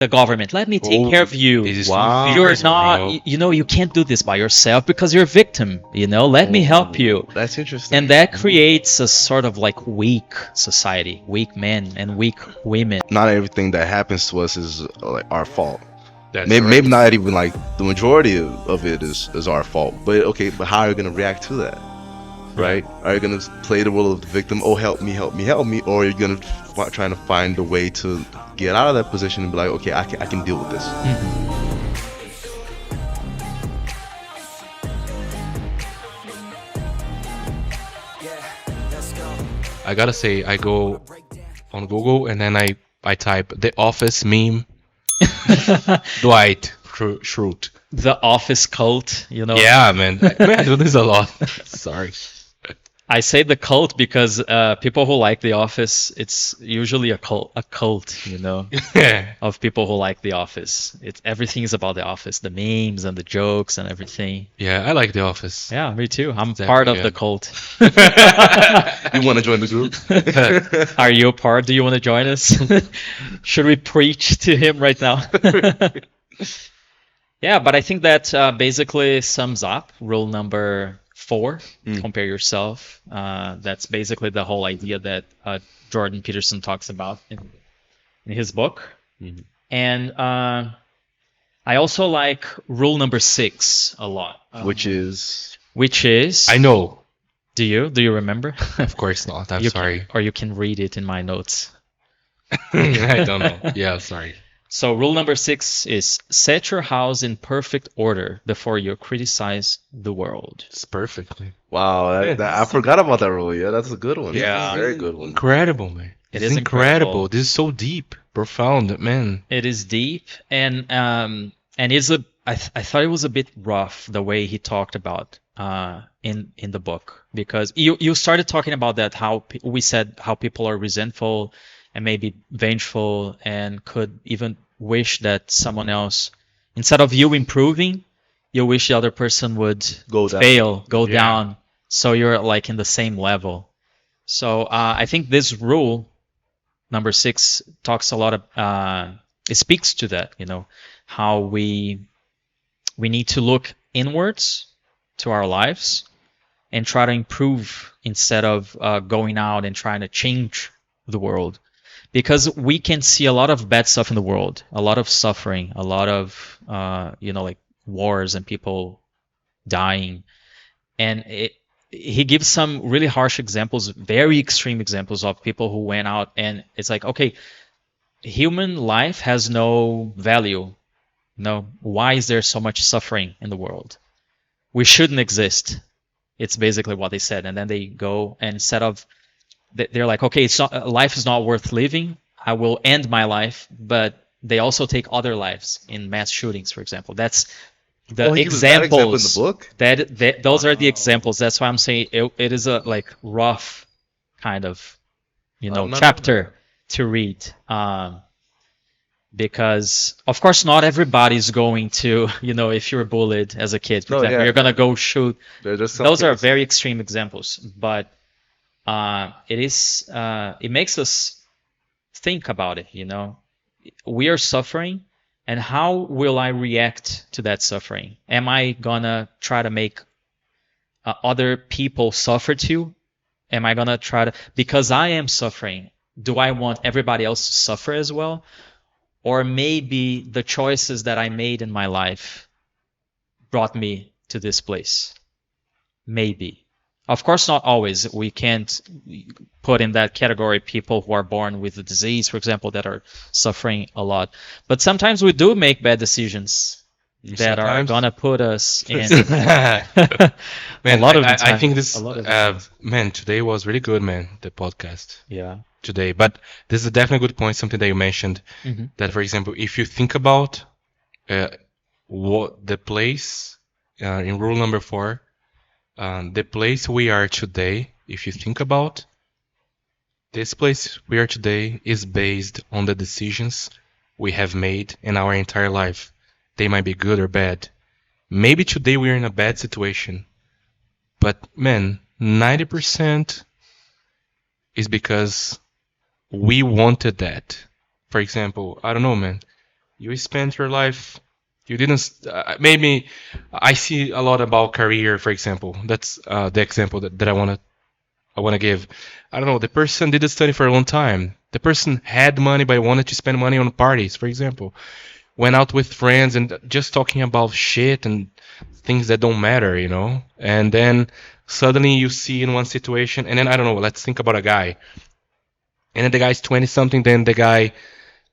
the government. Let me take care of you. This is Wow. You're fears, bro. not, you can't do this by yourself because you're a victim, let me help you. That's interesting. And that creates a sort of like weak society, weak men and weak women. Not everything that happens to us is like our fault. That's Maybe right. not even like the majority of it is our fault. But okay, but how are you gonna react to that? Right? Are you gonna play the role of the victim? Oh, help me, help me, help me, or are you gonna trying to find a way to get out of that position and be like, okay, I can deal with this. I gotta say, I go on Google and then I type The Office meme Dwight Schrute. The office cult, Yeah, man. I do this a lot. Sorry. I say the cult because people who like The Office, it's usually a cult, Yeah. of people who like The Office. Everything is about The Office, the memes and the jokes and everything. Yeah, I like The Office. Yeah, me too. I'm Exactly, part of yeah. the cult. You want to join the group? Are you a part? Do you want to join us? Should we preach to him right now? Yeah, but I think that basically sums up rule number 4. Compare yourself. That's basically the whole idea that Jordan Peterson talks about in his book. And I also like rule number 6 a lot. Which is I know. Do you remember? Of course not. I'm You sorry. or you can read it in my notes. I don't know. Yeah, sorry. So rule number 6 is set your house in perfect order before you criticize the world. It's perfectly. wow. I forgot about that rule. Yeah, that's a good one. Yeah. That's a very good one. Incredible, man. It It's is incredible. This is so deep, profound, man. It is deep and it's I thought it was a bit rough the way he talked about in the book, because you started talking about that, how we said how people are resentful and maybe vengeful and could even wish that someone else, instead of you improving, you wish the other person would Go down. fail, go Yeah. down, so you're like in the same level. So I think this rule number 6 talks a lot of it speaks to that, how we need to look inwards to our lives and try to improve instead of going out and trying to change the world, because we can see a lot of bad stuff in the world, a lot of suffering, a lot of like wars and people dying, and he gives some really harsh examples, very extreme examples of people who went out, and it's like, okay, human life has no value. No, why is there so much suffering in the world? We shouldn't exist. It's basically what they said. And then they go, and instead of, they're like, okay, life is not worth living. I will end my life. But they also take other lives in mass shootings, for example. That's the He was that example examples. in the book? That those are the examples. That's why I'm saying it is a like rough kind of chapter to read. Because of course not everybody's going to, if you're bullied as a kid, for example, you're gonna go shoot. Those are very extreme examples, but it makes us think about it. We are suffering, and how will I react to that suffering? Am I gonna try to make other people suffer too? Am I gonna try to, because I am suffering, do I want everybody else to suffer as well? Or maybe the choices that I made in my life brought me to this place. Maybe. Of course, not always. We can't put in that category people who are born with a disease, for example, that are suffering a lot. But sometimes we do make bad decisions that are going to put us in Man, a lot of the I time. think this, A lot of the time. man, today was really good, man, the podcast. Yeah. Today, but this is a definitely good point, something that you mentioned, that, for example, if you think about what the place in rule number 4, the place we are today, if you think about this place we are today is based on the decisions we have made in our entire life. They might be good or bad. Maybe today we are in a bad situation, but man, 90% is because we wanted that. For example, I don't know, man. you spent your life. You didn't. Maybe I see a lot about career, for example. That's the example that I want to give. I don't know. The person didn't study for a long time. The person had money, but wanted to spend money on parties, for example. Went out with friends and just talking about shit and things that don't matter, And then suddenly you see in one situation, and then I don't know. Let's think about a guy, and then the guy's 20 something. Then the guy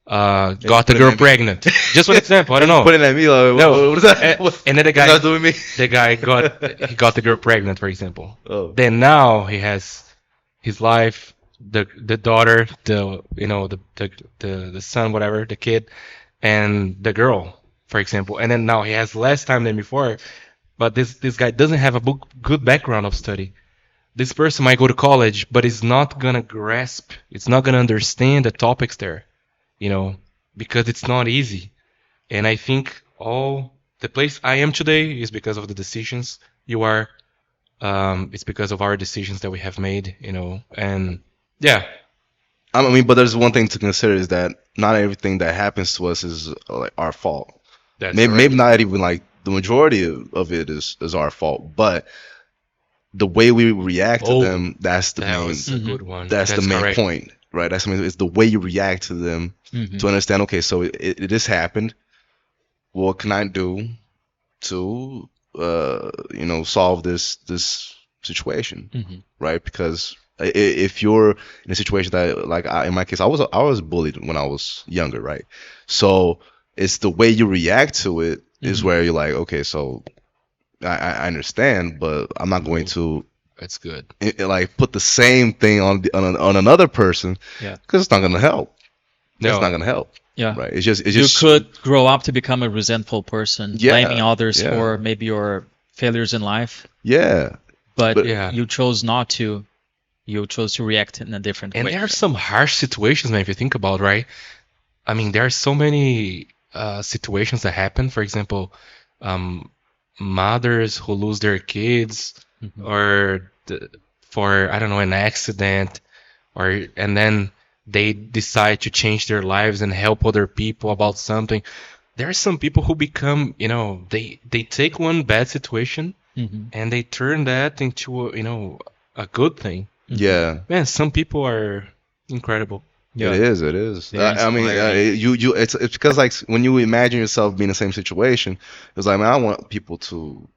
got the girl pregnant. Just one example. I don't know. Putting at me like, No. what is that? And then the Not guy, doing me. the guy got the girl pregnant, for example. Oh. Then now he has his life, the daughter, the son, whatever, the kid, and the girl, for example. And then now he has less time than before, but this guy doesn't have a good background of study. This person might go to college, but is not gonna grasp, it's not gonna understand the topics there, because it's not easy. And I think all the place I am today is because of the decisions you are. It's because of our decisions that we have made, and yeah. I mean, but there's one thing to consider is that not everything that happens to us is like our fault. That's Maybe not even like the majority of it is our fault, but the way we react to them, that's the that main. was a good one. That's the main correct. point, right? That's it's the way you react to them to understand. Okay, so it has happened. What can I do to solve this situation, right? Because if you're in a situation that, like in my case, I was bullied when I was younger, right? So it's the way you react to it is where you're like, okay, so I understand, but I'm not going to. That's good. Like put the same thing on another person, because it's not going to help. No. It's not going to help. Yeah. Right. It's just you could grow up to become a resentful person, blaming others for maybe your failures in life. Yeah. But you chose not to. You chose to react in a different way. And there are some harsh situations, man, if you think about, right? I mean, there are so many situations that happen. For example, mothers who lose their kids, or for, I don't know, an accident, and then they decide to change their lives and help other people about something. There are some people who become, they take one bad situation and they turn that into a good thing. Yeah. Man, some people are incredible. Yeah. It is. Yeah, I mean, it's because like when you imagine yourself being in the same situation, it's like, man, I want people to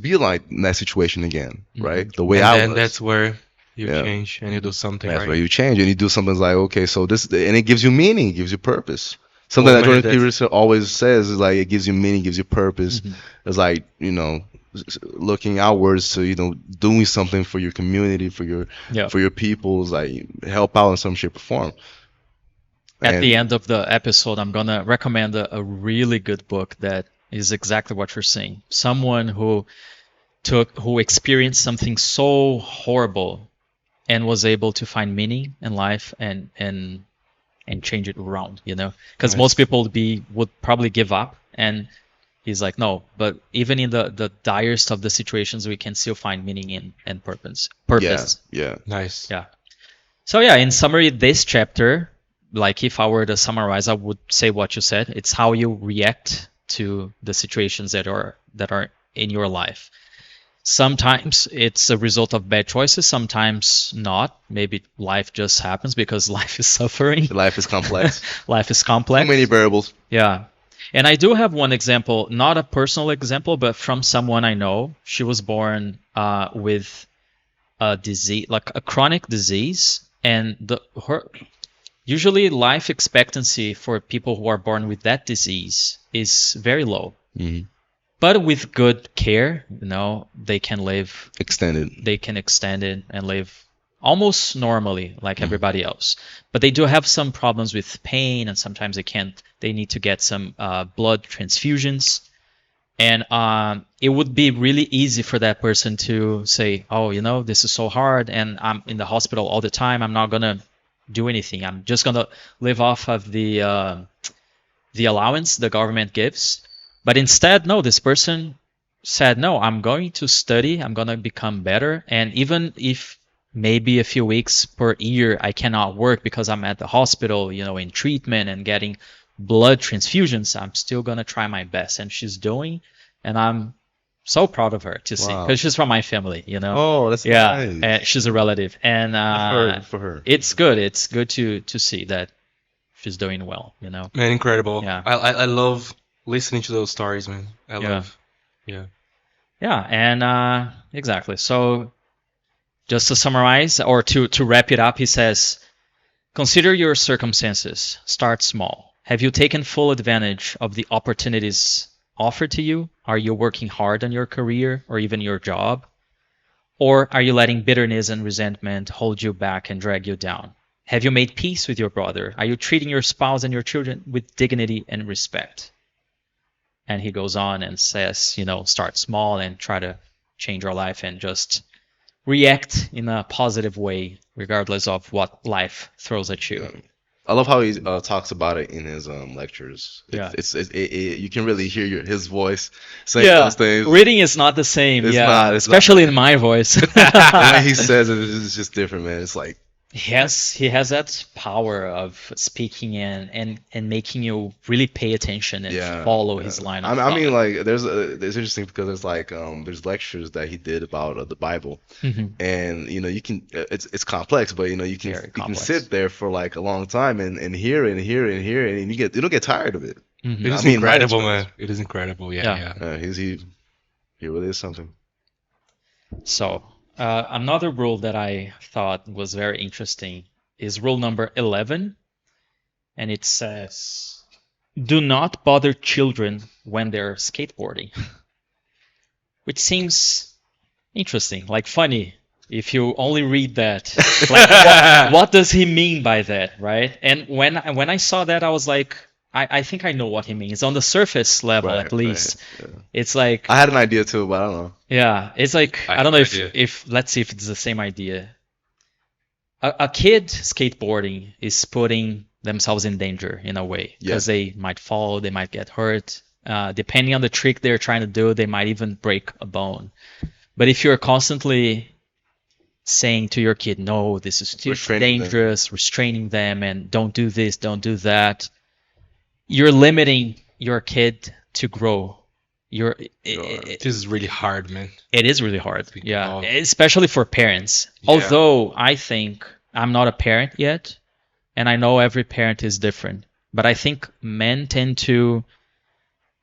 be like in that situation again, right? The way I was. And that's where you change and you do something. That's right. where you change and you do something like, okay, so this, and it gives you meaning, it gives you purpose. Something that Jordan Peterson always says is like, it gives you meaning, gives you purpose. It's like, looking outwards to doing something for your community, for your people, is like help out in some shape or form. At the end of the episode, I'm gonna recommend a really good book that is exactly what you're saying. Someone who experienced something so horrible and was able to find meaning in life and change it around, because most people would probably give up, and he's like, no, but even in the direst of the situations, we can still find meaning and purpose. Yeah. Nice. Yeah. So in summary, this chapter, like if I were to summarize, I would say what you said. It's how you react to the situations that are in your life. Sometimes it's a result of bad choices, sometimes not. Maybe life just happens because life is suffering. Life is complex. Life is complex. So many variables. Yeah. And I do have one example, not a personal example, but from someone I know. She was born with a disease, like a chronic disease, and usually life expectancy for people who are born with that disease is very low. But with good care, they can live extended. They can extend it and live almost normally, like everybody else. But they do have some problems with pain, and sometimes they need to get some blood transfusions. And it would be really easy for that person to say, oh, this is so hard, and I'm in the hospital all the time. I'm not gonna do anything. I'm just gonna live off of the allowance the government gives. But instead, no, this person said, no, I'm going to study, I'm going to become better. And even if maybe a few weeks per year I cannot work because I'm at the hospital, in treatment and getting blood transfusions, I'm still gonna try my best. And she's doing, and I'm so proud of her to see, Wow. because she's from my family, you know. Oh, that's Yeah, nice. and she's a relative, and For her. it's good. It's good to see that she's doing well, you know. Man, incredible. Yeah. I love listening to those stories, man. I Yeah. love. Yeah. Yeah, and exactly. So just to summarize or to wrap it up, he says, consider your circumstances. Start small. Have you taken full advantage of the opportunities offered to you? Are you working hard on your career or even your job? Or are you letting bitterness and resentment hold you back and drag you down? Have you made peace with your brother? Are you treating your spouse and your children with dignity and respect? And he goes on and says, you know, start small and try to change your life and just react in a positive way, regardless of what life throws at you. I love how he talks about it in his lectures. Yeah. You can really hear his voice saying Yeah, those things. reading is not the same. It's Yeah, not, it's not. especially in my voice. The way he says it is just different, man. It's like, he has that power of speaking and making you really pay attention and yeah. follow his line of I thought. mean, like, it's interesting because there's like there's lectures that he did about the Bible, Mhm. and you know you can it's complex, but you know you Very can complex. sit there for like a long time and hear and hear and hear and you don't get tired of it. Mhm. It is I mean, incredible, right. man. It is incredible. Yeah, Yeah. yeah. He really is something. So another rule that I thought was very interesting is rule number 11, and it says, do not bother children when they're skateboarding. Which seems interesting, like funny, if you only read that. Like, what does he mean by that, right? And when I saw that, I was like, I think I know what he means. On the surface level, Right, at least. right, yeah. It's like, I had an idea too, but I don't know. yeah, it's like, I I don't know have no idea. if let's see if it's the same idea. A kid skateboarding is putting themselves in danger in a way, because they might fall, they might get hurt. Depending on the trick they're trying to do, they might even break a bone. But if you're constantly saying to your kid, no, this is too Restraining them. dangerous, restraining them, and don't do this, don't do that, you're limiting your kid to grow. This is really hard, man. It is really hard, Speaking yeah, of- especially for parents. Yeah. Although I think I'm not a parent yet, and I know every parent is different, but I think men tend to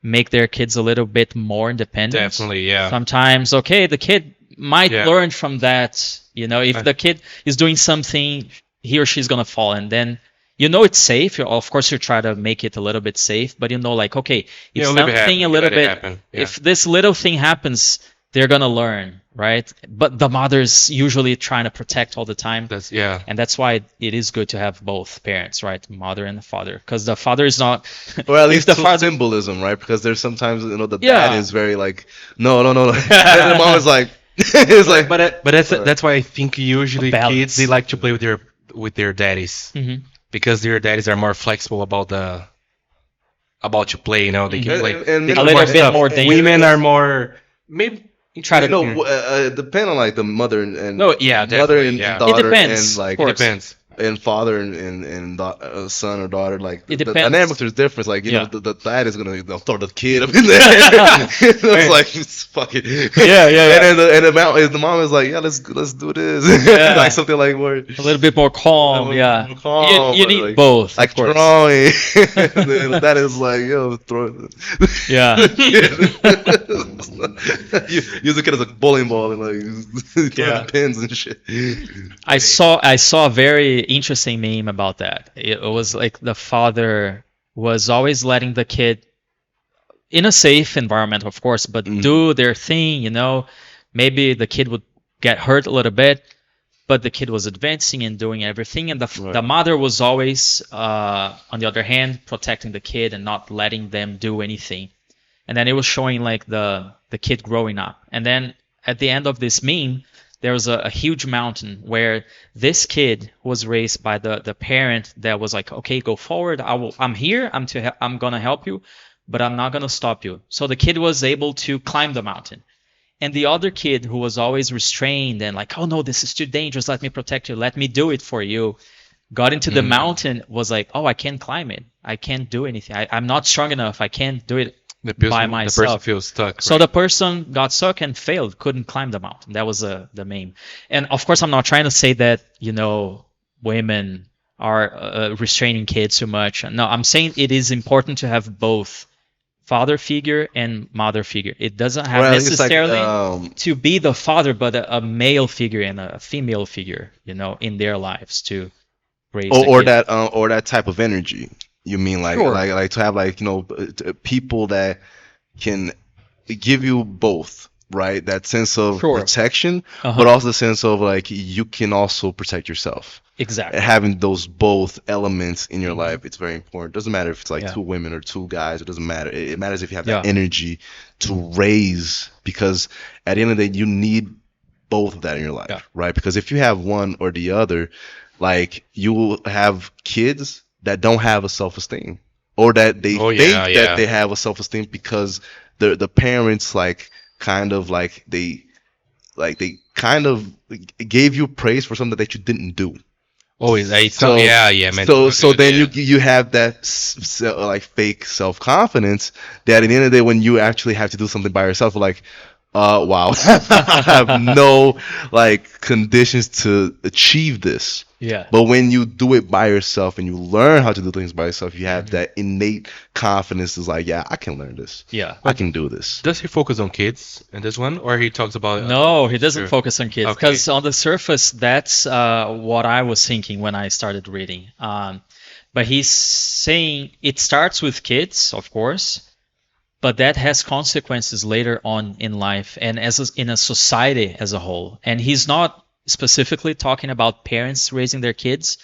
make their kids a little bit more independent. Definitely, yeah. Sometimes, okay, the kid might Yeah. learn from that. You know, if I- the kid is doing something, he or she's gonna fall, and then you know it's safe. Of course, you try to make it a little bit safe, but you know, like, okay, if Yeah, let it happen. something a little Let it bit, happen. Yeah. if this little thing happens, they're gonna learn, right? But the mother's usually trying to protect all the time. That's yeah. And that's why it is good to have both parents, right? Mother and the father. Because the father is not. Or at if least the some father. symbolism, right? Because there's sometimes the Yeah. dad is very like, no. And the mom is like, it's like, But that's why I think usually balance. kids they like to play with their daddies Mhm. because their daddies are more flexible about to play. You know, they can play and they a can little more bit stuff. more dangerous. Women are more maybe Try to. no, depend on like the mother and No, yeah, mother definitely, and yeah. daughter It depends, and like of It course. depends. and father and son or daughter, like It the depends. dynamics are different. Like you Yeah. know, the dad is gonna throw the kid up in there. It's like fuck it. Yeah, yeah. And the mom is like, yeah, let's do this. Yeah. Like something like more A little bit more calm, more yeah. calm, you but, need like- both, like of course. drawing. That is like, yo, throw it. Yeah. You use the kid as a bowling ball and like throw Yeah. pins and shit. I saw a very interesting meme about that. It was like the father was always letting the kid in a safe environment, of course, but do their thing, you know. Maybe the kid would get hurt a little bit, but the kid was advancing and doing everything, and the mother was always on the other hand protecting the kid and not letting them do anything. And then it was showing like the kid growing up. And then at the end of this meme, there was a huge mountain where this kid was raised by the parent that was like, okay, go forward. I'm here. I'm gonna help you, but I'm not gonna stop you. So the kid was able to climb the mountain. And the other kid who was always restrained and like, oh no, this is too dangerous. Let me protect you. Let me do it for you. got into the mountain, was like, oh, I can't climb it. I can't do anything. I'm not strong enough. I can't do it by The person myself. feels stuck. So right? the person got stuck and failed, couldn't climb the mountain. That was the meme. And of course, I'm not trying to say that, women are restraining kids too much. No, I'm saying it is important to have both father figure and mother figure. It doesn't have Well, it's like necessarily to be the father, but a male figure and a female figure, in their lives to raise the or kid. that or that type of energy. You mean like Sure. like to have like people that can give you both, right? That sense of Sure. protection, Uh-huh. but also the sense of like you can also protect yourself. Exactly. Having those both elements in your life, it's very important. Doesn't matter if it's like Yeah. two women or two guys. It doesn't matter. It matters if you have Yeah. that energy to raise, because at the end of the day, you need both of that in your life, Yeah. right? Because if you have one or the other, like you will have kids that don't have a self-esteem, or that they Oh, think yeah, yeah. that they have a self-esteem because the parents like kind of like they kind of gave you praise for something that you didn't do. Oh, it's So- not, yeah, man. So then you have that like fake self-confidence that at the end of the day, when you actually have to do something by yourself, like, wow, I have no like conditions to achieve this. Yeah. But when you do it by yourself and you learn how to do things by yourself, you have that innate confidence. Is like, yeah, I can learn this. Yeah. I can do this. Does he focus on kids in this one, or he talks about? No, he doesn't Sure. focus on kids, Okay. because on the surface, that's what I was thinking when I started reading. But he's saying it starts with kids, of course, but that has consequences later on in life and in a society as a whole. And he's not specifically talking about parents raising their kids,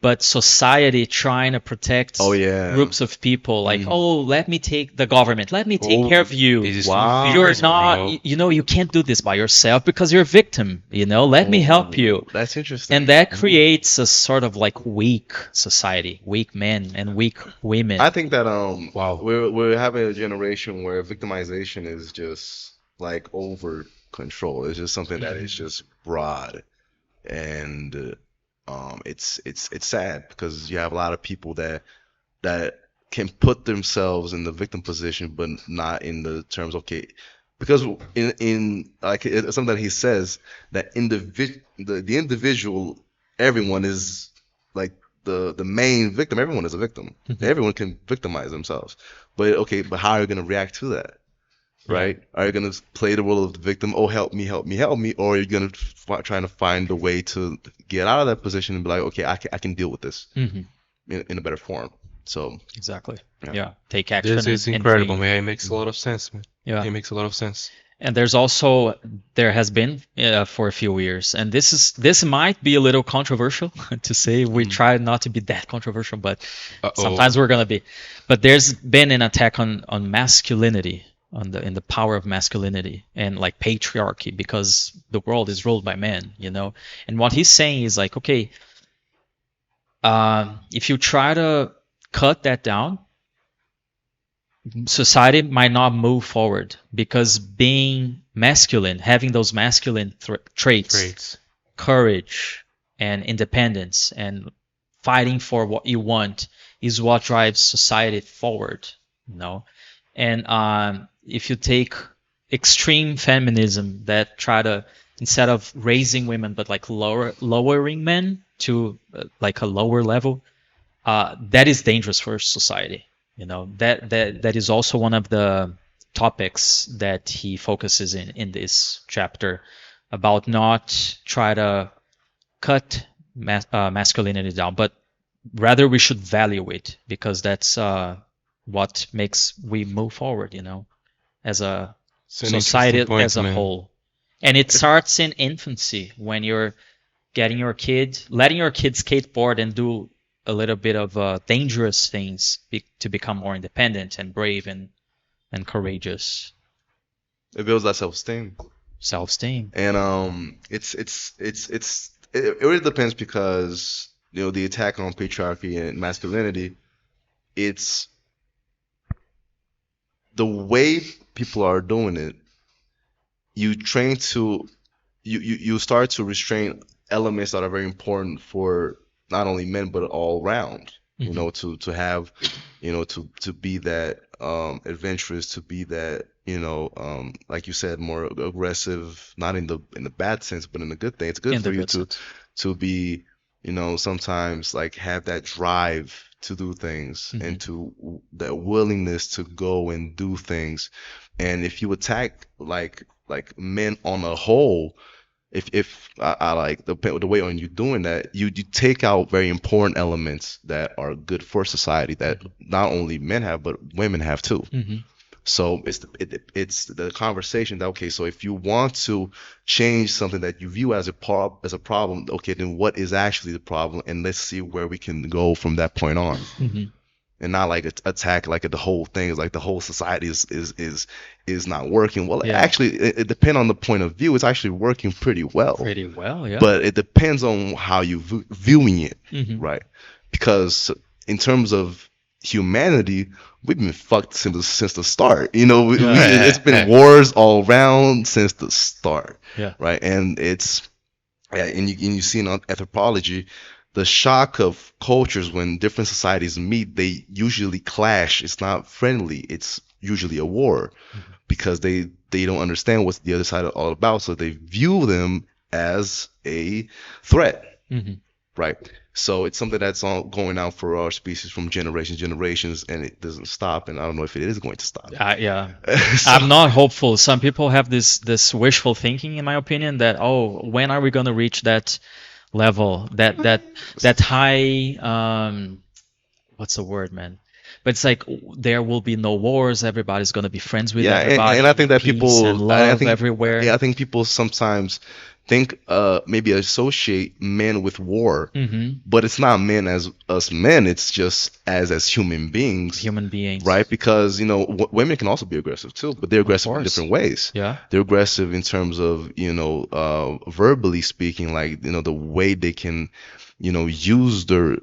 but society trying to protect Oh, yeah. groups of people. Like, oh, let me take the government, let me take care of you. This is Wow. too You're fierce, not, bro. you can't do this by yourself because you're a victim, let me help you. That's interesting. And that creates a sort of like weak society, weak men and weak women. I think that Wow. we're having a generation where victimization is just like over control. It's just something that is just broad, and it's sad because you have a lot of people that can put themselves in the victim position, but not in the terms of, okay, because in like it's something that he says that the individual, everyone is like the main victim. Everyone is a victim. Everyone can victimize themselves. But okay, but how are you going to react to that? Right? Are you going to play the role of the victim? Oh, help me, help me, help me. Or are you going to trying to find a way to get out of that position and be like, okay, I can deal with this Mhm. in a better form. So Exactly. Yeah. Yeah. Take action. This is and incredible, be- man. It makes a lot of sense, man. Yeah. It makes a lot of sense. And there has been for a few years, and this might be a little controversial to say. We try not to be that controversial, but Uh-oh. sometimes we're gonna be. But there's been an attack on masculinity, in the power of masculinity and like patriarchy, because the world is ruled by men, And what he's saying is like, okay, if you try to cut that down, society might not move forward, because being masculine, having those masculine traits, courage and independence and fighting for what you want, is what drives society forward, And if you take extreme feminism that try to, instead of raising women but like lowering men to like a lower level, that is dangerous for society. That is also one of the topics that he focuses in this chapter, about not try to cut masculinity down, but rather we should value it, because that's what makes we move forward, as a It's an society interesting point, as a man. whole. And it starts in infancy, when you're letting your kid skateboard and do a little bit of dangerous things to become more independent and brave and courageous. it builds that self-esteem. Self-esteem. And it really depends, because the attack on patriarchy and masculinity, it's the way people are doing it. You start to restrain elements that are very important for not only men but all around. You Mhm. know, to have, you know, to be that adventurous, to be that, you know, like you said, more aggressive, not in the bad sense, but in the good thing. It's good In for the you good sense. to be, you know, sometimes like have that drive to do things Mhm. and that willingness to go and do things. And if you attack like men on a whole, if I like the way on you doing that, you take out very important elements that are good for society that not only men have but women have too. Mhm. So it's the conversation that, okay, so if you want to change something that you view as a problem, okay, then what is actually the problem, and let's see where we can go from that point on, Mhm. and not like attack like the whole thing is like the whole society is not working. Well, Yeah. actually, it depends on the point of view. It's actually working pretty well, Pretty well, yeah. but it depends on how you viewing it, Mhm. right? Because in terms of humanity, we've been fucked since the start. You know, Yeah. it's been wars all around since the start, Yeah. right? And and you see in anthropology, the shock of cultures when different societies meet, they usually clash. It's not friendly. It's usually a war because they don't understand what the other side is all about, so they view them as a threat, Mhm. right? So it's something that's all going on for our species from generations, and it doesn't stop. And I don't know if it is going to stop. Yeah. So- I'm not hopeful. Some people have this wishful thinking, in my opinion, that when are we going to reach that level, that high what's the word, man? But it's like there will be no wars. Everybody's going to be friends with yeah, everybody. and I think that peace people, and love I think, everywhere. yeah, I think people sometimes think maybe associate men with war, Mhm. but it's not men as us men. It's just as human beings, Human beings. right? Because you know women can also be aggressive too, but they're aggressive in course. different ways. Yeah. They're aggressive in terms of, you know, verbally speaking, like, you know, the way they can, you know, use their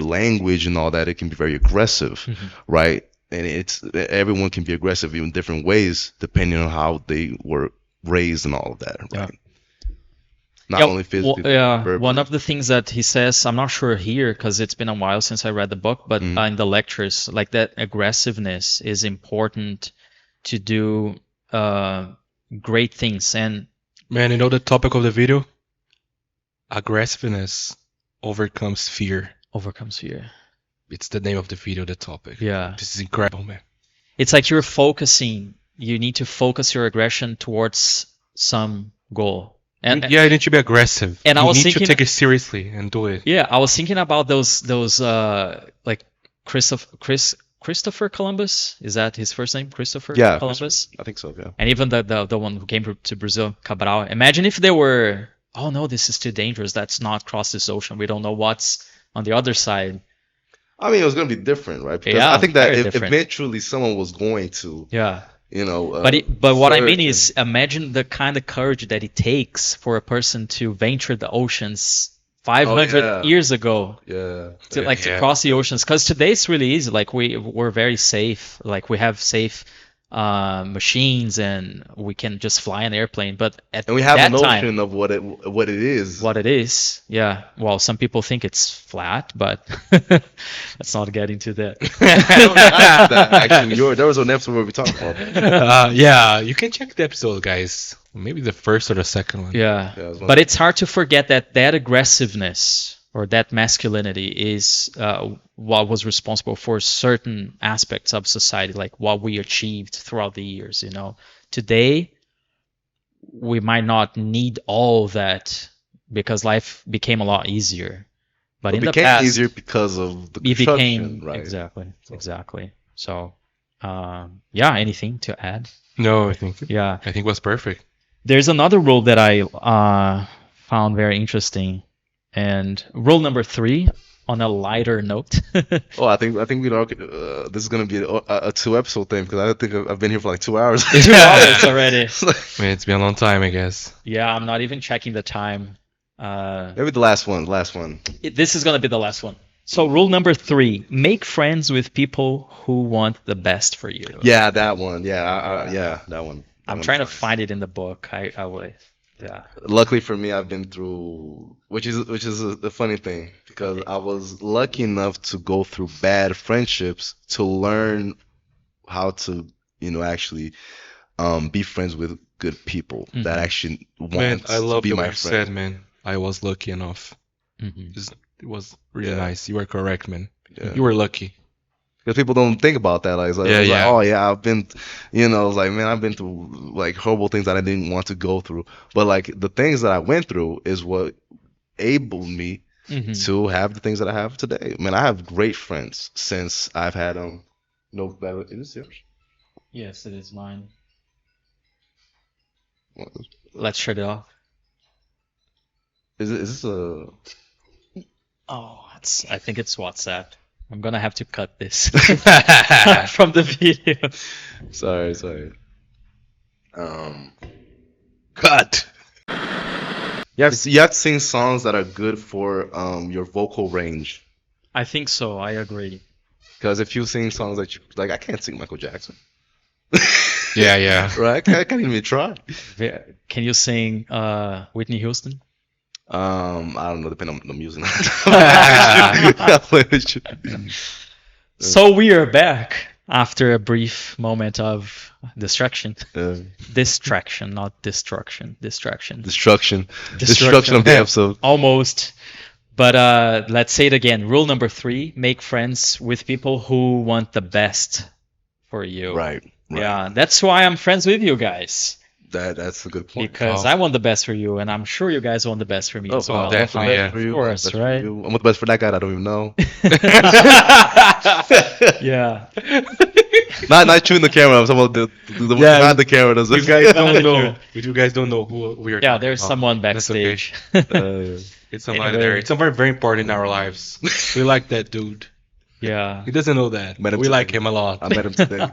language and all that. It can be very aggressive, right? And it's everyone can be aggressive in different ways depending on how they were raised and all of that, right? Yeah. Not Yeah, only physically, yeah. but verbally. One of the things that he says, I'm not sure here because it's been a while since I read the book, but in the lectures, like that aggressiveness is important to do great things. And Man, you know the topic of the video? Aggressiveness overcomes fear. overcomes fear. It's the name of the video, the topic. Yeah. This is incredible, man. It's like you're focusing. You need to focus your aggression towards some goal. And Yeah, you need to be aggressive. and I you was need thinking- to take it seriously and do it. yeah, I was thinking about those like Christopher Columbus. Is that his first name? Christopher Yeah, Columbus? I think so, yeah. And even the one who came to Brazil, Cabral. Imagine if they were, oh no, this is too dangerous. Let's not cross this ocean. We don't know what's on the other side. I mean, it was going to be different, right? Because Yeah, I think that very different. eventually someone was going to, Yeah. you know. But what I search mean is, imagine the kind of courage that it takes for a person to venture the oceans 500 yeah. years ago. yeah. To cross the oceans, because today it's really easy. Like we're very safe. Like we have safe machines and we can just fly an airplane. But at And we have that a notion time, of what it is. what it is, yeah. Well, some people think it's flat, but let's not get into that. Actually, there was an episode where we talked about that. Yeah, you can check the episode, guys. Maybe the first or the second one. Yeah, Yeah, it was one but of- it's hard to forget that aggressiveness or that masculinity is what was responsible for certain aspects of society, like what we achieved throughout the years. You know, today we might not need all that because life became a lot easier. But It in the became past, easier because of the it construction, became right? exactly. So, yeah. Anything to add? No, I think Yeah. it was perfect. There's another rule that I found very interesting, and rule number 3, on a lighter note. Oh, I think we know. This is gonna be a 2-episode thing because I think I've been here for like 2 hours. 2 hours already. Man, it's been a long time, I guess. Yeah, I'm not even checking the time. Maybe the last one. This is gonna be the last one. So rule number 3: make friends with people who want the best for you. Yeah, that one. Yeah, yeah, that one. I'm trying to find it in the book. Yeah. Luckily for me, I've been through, which is the funny thing, because I was lucky enough to go through bad friendships to learn how to, actually be friends with good people that actually Man, want I to love be the way my you friend. said, man. I was lucky enough. It was really Yeah. nice. You were correct, man. Yeah. You were lucky. Because people don't think about that. Like, it's like, Yeah, it's like, yeah. oh yeah, I've been, it's like, man, I've been through like horrible things that I didn't want to go through. But like the things that I went through is what enabled me to have the things that I have today. Man, I have great friends since I've had no better. Is this yours? Yes, it is mine. What is Let's shut it off. this a? Oh, I think it's WhatsApp. I'm gonna have to cut this from the video. Sorry. Cut. You have to sing songs that are good for your vocal range. I think so. I agree. Because if you sing songs that you like, I can't sing Michael Jackson. Yeah. Right? I can't even try. Can you sing Whitney Houston? I don't know, depending on the music. I'll play with you. So we are back after a brief moment of distraction. Distraction, not destruction. Distraction. Destruction of the episode. Almost. But let's say it again. Rule number 3: make friends with people who want the best for you. Right. Yeah, that's why I'm friends with you guys. That's a good point. Because I want the best for you, and I'm sure you guys want the best for me as well. definitely, yeah. Of course, right? I want the best for that guy that I don't even know. Yeah. Not chewing the camera. I'm talking about the behind the camera. If you guys don't know, if you guys don't know who we are, Yeah, talking there's about, someone that's okay. backstage. It's somebody Anyway. there. It's somebody very important in our lives. We like that dude. Yeah. He doesn't know that. Met him We like today. him a lot. I met him today.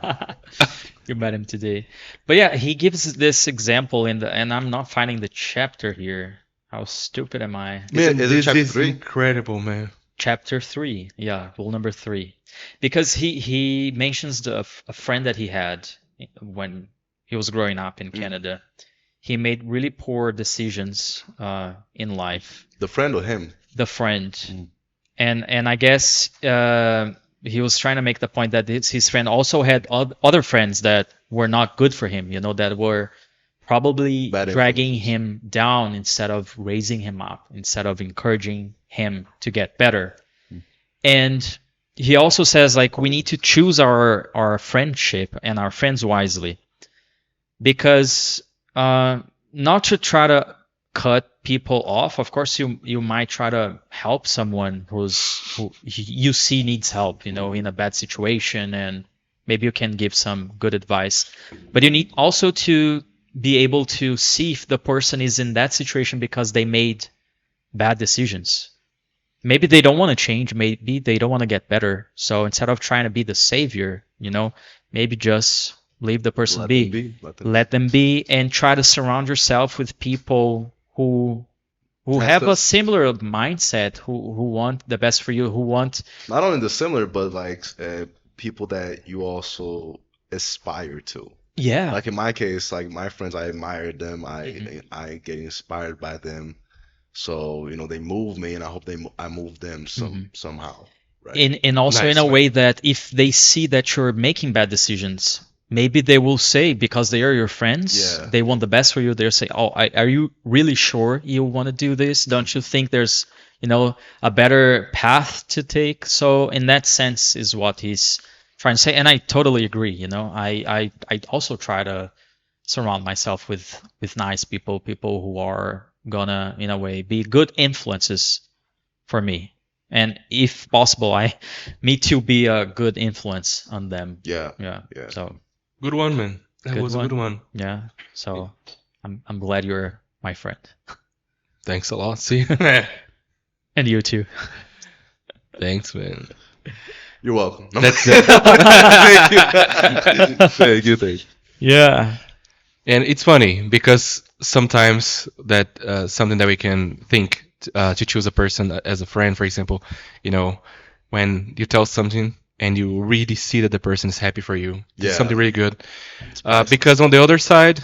You met him today. But yeah, he gives this example and I'm not finding the chapter here. How stupid am I? Man, is it chapter It's 3? incredible, man. Chapter 3. Yeah, rule number 3. Because he mentions a friend that he had when he was growing up in Canada. He made really poor decisions in life. The friend or him? The friend. And I guess he was trying to make the point that his friend also had other friends that were not good for him, that were probably Bad dragging him down instead of raising him up, instead of encouraging him to get better. And he also says, like, we need to choose our friendship and our friends wisely. Because not to try to cut people off. Of course, you might try to help someone who you see needs help, in a bad situation, and maybe you can give some good advice. But you need also to be able to see if the person is in that situation because they made bad decisions. Maybe they don't want to change. Maybe they don't want to get better. So instead of trying to be the savior, maybe just leave the person be. Let them be, and try to surround yourself with people who have a similar mindset, who want the best for you, who want not only the similar, but like people that you also aspire to. Yeah. Like in my case, like my friends, I admire them. I get inspired by them. So they move me, and I hope I move them somehow. Right. And also Nice, in a man. way that if they see that you're making bad decisions, maybe they will say, because they are your friends, they want the best for you. They'll say, "Oh, are you really sure you want to do this? Don't you think there's, a better path to take?" So in that sense is what he's trying to say, and I totally agree. I also try to surround myself with nice people who are gonna, in a way, be good influences for me. And if possible, me to be a good influence on them. Yeah. So Good one, man. That Good was a good one. yeah. So I'm glad you're my friend. Thanks a lot. See. And you too. Thanks, man. You're welcome. That's it. Thank you. Yeah. And it's funny because sometimes that something that we can think to choose a person as a friend, for example, when you tell something and you really see that the person is happy for you, it's something really good. Because on the other side,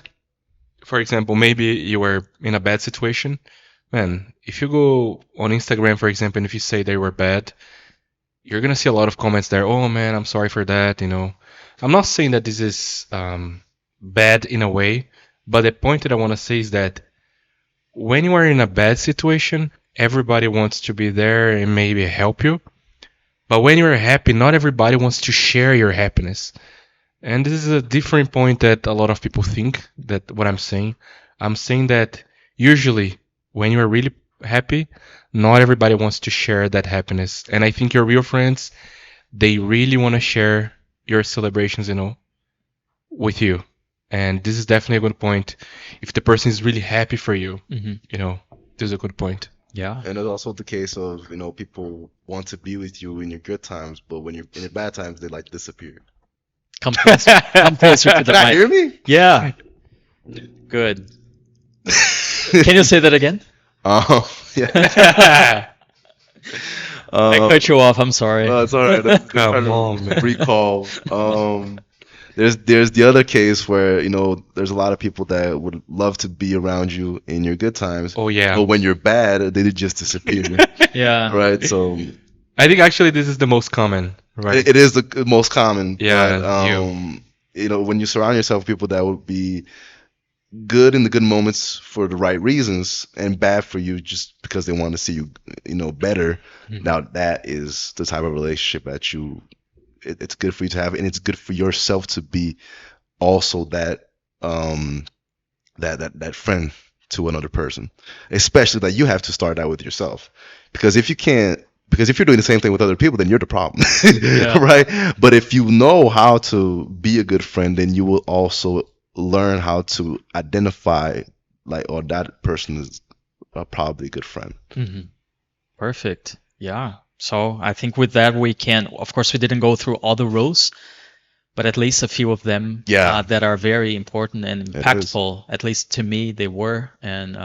for example, maybe you were in a bad situation. Man, if you go on Instagram, for example, and if you say they were bad, you're gonna see a lot of comments there. Oh man, I'm sorry for that. I'm not saying that this is bad in a way, but the point that I want to say is that when you are in a bad situation, everybody wants to be there and maybe help you. But when you're happy, not everybody wants to share your happiness. And this is a different point that a lot of people think that what I'm saying. I'm saying that usually when you're really happy, not everybody wants to share that happiness. And I think your real friends, they really want to share your celebrations, with you. And this is definitely a good point. If the person is really happy for you, this is a good point. Yeah. And it's also the case of, people want to be with you in your good times, but when you're in your bad times, they like disappear. Come closer to the Can mic. you hear me? Yeah. Good. Can you say that again? Yeah. I cut you off. I'm sorry. No, it's all right. I'm Come trying to on, man. recall. There's the other case where there's a lot of people that would love to be around you in your good times. Oh yeah. But when you're bad, they just disappear. Yeah. Right. So I think actually this is the most common, right? it is the most common. Yeah, But, when you surround yourself with people that would be good in the good moments for the right reasons and bad for you just because they want to see you, better. Mhm. Now that is the type of relationship that it's good for you to have, and it's good for yourself to be also that that friend to another person, especially that you have to start out with yourself, because if you're doing the same thing with other people, then you're the problem. Yeah. Right? But if you know how to be a good friend, then you will also learn how to identify that person is probably a good friend. Mm-hmm. Perfect. Yeah. So I think with that we can, of course, we didn't go through all the rules, but at least a few of them that are very important and impactful. At least to me, they were, and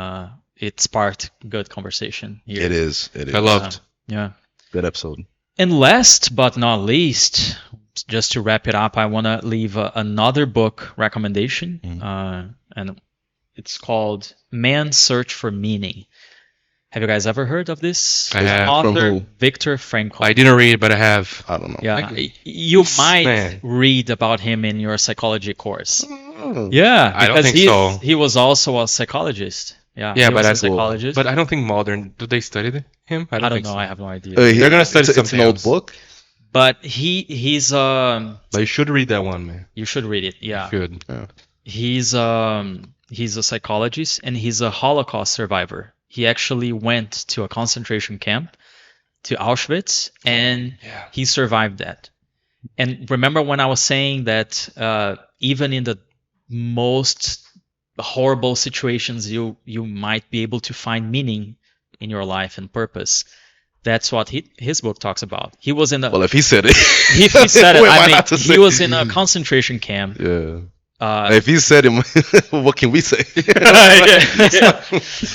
it sparked good conversation here. It is. I loved. Yeah. Good episode. And last but not least, just to wrap it up, I want to leave another book recommendation, and it's called Man's Search for Meaning. Have you guys ever heard of this? I have. Author From who? Viktor Frankl. I didn't read it, but I have. I don't know. Yeah, you might Man. read about him in your psychology course. Oh. Yeah, I don't because think so. he was also a psychologist. Yeah, Yeah, he but was a that's cool. psychologist. But I don't think modern. Do they study him? I don't think know. so. I have no idea. They're gonna study it's something an old else. book. But he's But you should read that one, man. you should read it. Yeah, Good. he's a psychologist, and he's a Holocaust survivor. He actually went to a concentration camp, to Auschwitz, and he survived that. And remember when I was saying that even in the most horrible situations, you might be able to find meaning in your life and purpose. That's what his book talks about. He was in a Well, if he said it, if he said it, Who am I mean, not to he say? was in a concentration camp. Yeah. If he said it, what can we say?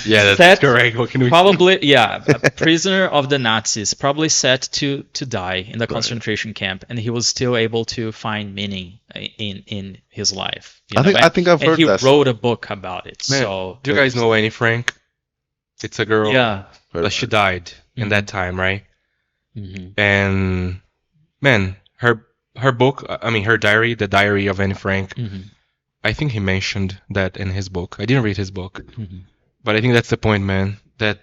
Yeah, that's Set- correct. What can we Probably, yeah, a prisoner of the Nazis, probably set to die in the concentration camp, and he was still able to find meaning in his life. I think I've and heard he that. wrote a book about it. Man, So do you guys know Annie Frank? It's a girl. yeah, That she died in that time, right? hmm And man, her book. I mean, her diary, the Diary of Annie Frank. hmm I think he mentioned that in his book. I didn't read his book, hmm but I think that's the point, man. That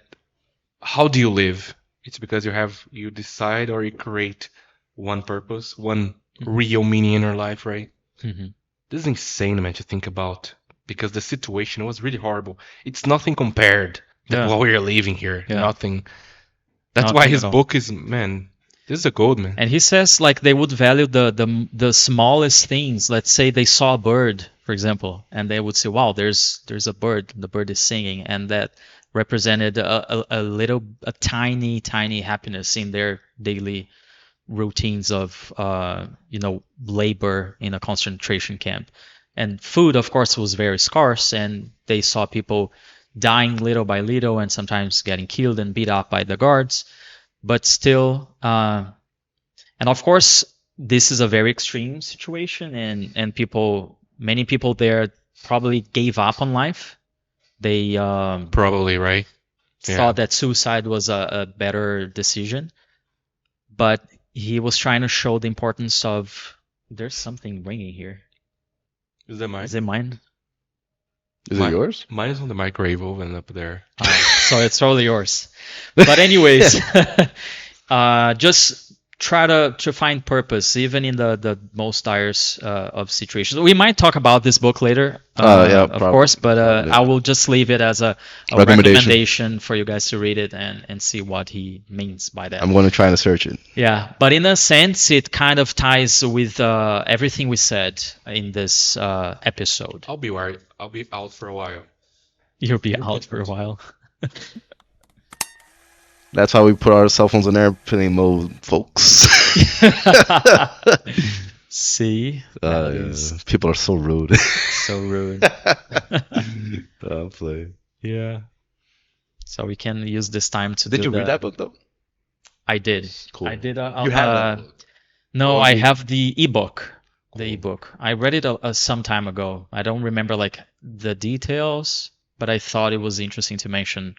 how do you live? It's because you decide or you create one purpose, one real meaning in your life, right? hmm This is insane, man, to think about, because the situation was really horrible. It's nothing compared to Yeah. what we are living here. Yeah. Nothing. That's why Nothing his at all. book is, man. This is a gold, man. And he says like they would value the smallest things. Let's say they saw a bird, for example, and they would say, "Wow, there's a bird. The bird is singing," and that represented a tiny happiness in their daily routines of labor in a concentration camp. And food, of course, was very scarce, and they saw people dying little by little and sometimes getting killed and beat up by the guards. But still, and of course, this is a very extreme situation, and many people there probably gave up on life. They Probably, right? thought that suicide was a better decision, but he was trying to show the importance of. There's something ringing here. Is that mine? Is it mine? Is it yours? Mine is on the microwave and up there. So it's totally yours. But anyways, just try to find purpose, even in the most dire of situations. We might talk about this book later, of course, but I will just leave it as a recommendation for you guys to read it and see what he means by that. I'm going to try to search it. Yeah, but in a sense, it kind of ties with everything we said in this episode. I'll be worried. I'll be out for a while. You'll be out for a while. That's why we put our cell phones in airplane mode, folks. See? People are so rude. So rude. I'll play. Yeah. So we can use this time to Did you read that book, though? I did. Cool. I did. You have it? No, I have the ebook. The ebook. I read it some time ago. I don't remember like the details, but I thought it was interesting to mention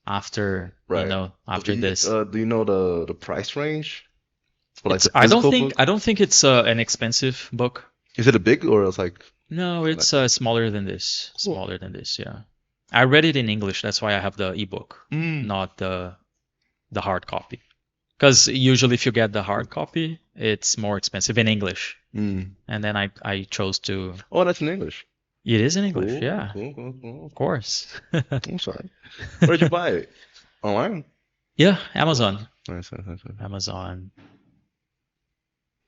after this. Do you know the price range? For, like, I don't think it's an expensive book. Is it a big or it's like? No, it's smaller than this. Cool. Smaller than this, yeah. I read it in English. That's why I have the ebook, not the hard copy. Because usually if you get the hard copy, it's more expensive in English. And then I chose to. Oh, that's in English. It is in English, cool, yeah. Cool. Of course. I'm sorry. Where'd you buy it? Online? Yeah, Amazon. Nice. Amazon.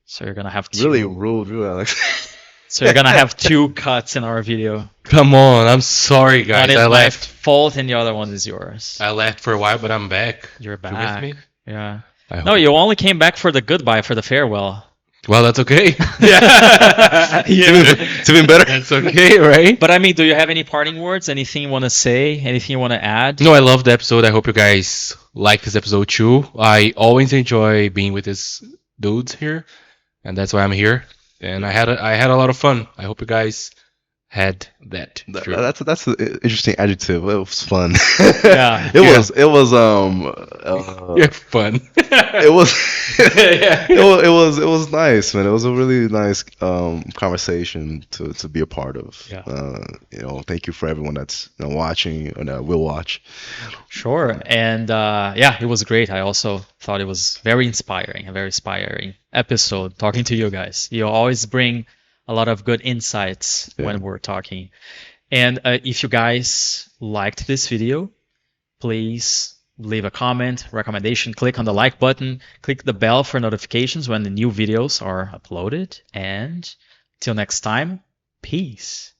So you're gonna have two. Really rude, Alex. So you're gonna have two cuts in our video. Come on, I'm sorry, guys. One is I my left. fault, and the other one is yours. I left for a while, but I'm back. You're You back. with me? Yeah. No, you only came back for the goodbye, for the farewell. Well, that's okay. Yeah. It's even better. That's okay, right? But I mean, do you have any parting words? Anything you want to say? Anything you want to add? No, I love the episode. I hope you guys like this episode too. I always enjoy being with these dudes here, and that's why I'm here. And I had a lot of fun. I hope you guys had that. That's an interesting adjective. It was fun. Yeah. It was fun. It was it was nice, man. It was a really nice conversation to be a part of. Yeah. Thank you for everyone that's watching and will watch. Sure. And it was great. I also thought it was a very inspiring episode talking to you guys. You always bring a lot of good insights when we're talking. And if you guys liked this video, please leave a comment, recommendation, click on the like button, click the bell for notifications when the new videos are uploaded. And till next time, peace.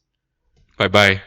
Bye-bye.